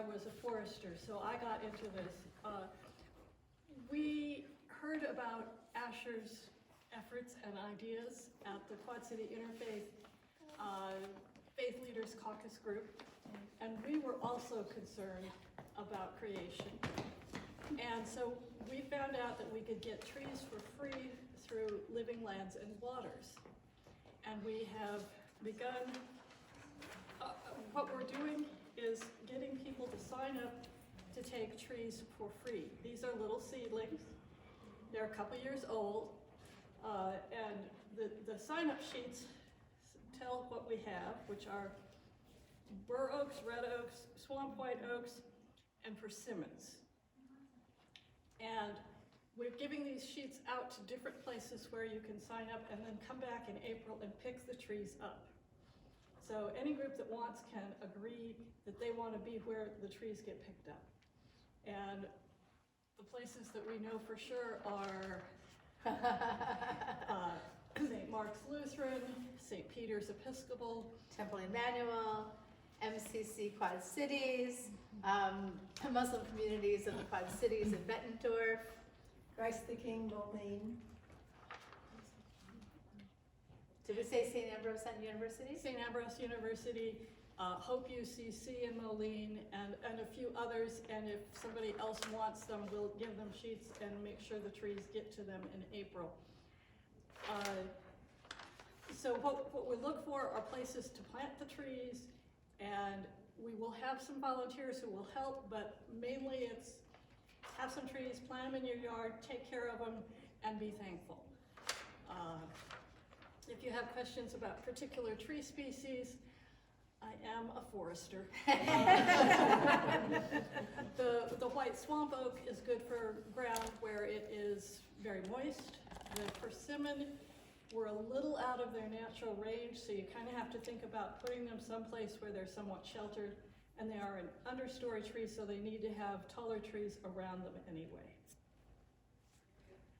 I was a forester, so I got into this. We heard about Asher's efforts and ideas at the Quad City Interfaith Faith Leaders Caucus Group, and we were also concerned about creation. And so we found out that we could get trees for free through Living Lands and Waters. And we have begun, what we're doing is getting people to sign up to take trees for free. These are little seedlings. They're a couple years old. And the sign-up sheets tell what we have, which are bur oaks, red oaks, swamp white oaks, and persimmons. And we're giving these sheets out to different places where you can sign up and then come back in April and pick the trees up. So any group that wants can agree that they want to be where the trees get picked up. And the places that we know for sure are St. Mark's Lutheran, St. Peter's Episcopal, Temple Emmanuel, MCC Quad Cities, Muslim communities in the Quad Cities in Bettendorf, Christ the King, Moline. Did we say St. Ambrose University? St. Ambrose University, Hope UCC in Moline, and a few others. And if somebody else wants them, we'll give them sheets and make sure the trees get to them in April. So what we look for are places to plant the trees, and we will have some volunteers who will help, but mainly it's have some trees, plant them in your yard, take care of them, and be thankful. If you have questions about particular tree species, I am a forester. The white swamp oak is good for ground where it is very moist. The persimmon were a little out of their natural range, so you kind of have to think about putting them someplace where they're somewhat sheltered. And they are an understory tree, so they need to have taller trees around them anyway.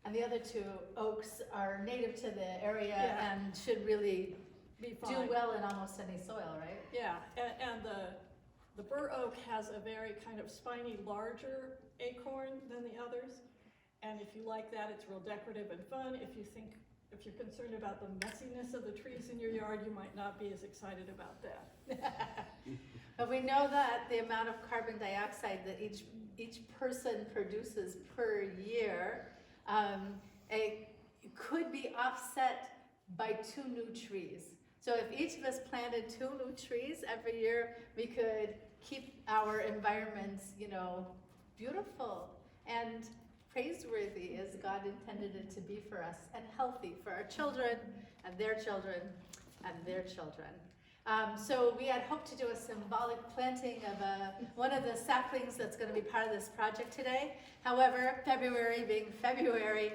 And the other two oaks are native to the area and should really Be do fine. well in almost any soil, right? Yeah, and the bur oak has a very kind of spiny, larger acorn than the others. And if you like that, it's real decorative and fun. If you're concerned about the messiness of the trees in your yard, you might not be as excited about that. But we know that the amount of carbon dioxide that each person produces per year, it could be offset by 2 new trees. So if each of us planted 2 new trees every year, we could keep our environments, beautiful and praiseworthy as God intended it to be for us, and healthy for our children and their children and their children. So we had hoped to do a symbolic planting of one of the saplings that's going to be part of this project today. However, February being February,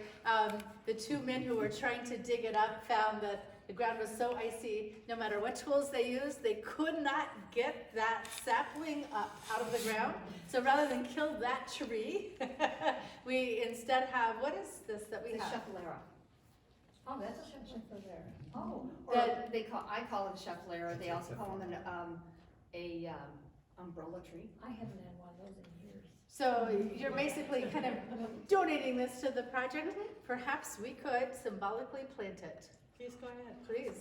the 2 men who were trying to dig it up found that the ground was so icy, no matter what tools they used, they could not get that sapling up out of the ground. So rather than kill that tree, we instead have, what is this that we The have? chapelera. Oh, that's a chapelera. Oh, or That- I call it a chapelera. They also call them an umbrella tree. I haven't had one of those in years. So you're basically kind of donating this to the project. Perhaps we could symbolically plant it. Please go ahead. Please.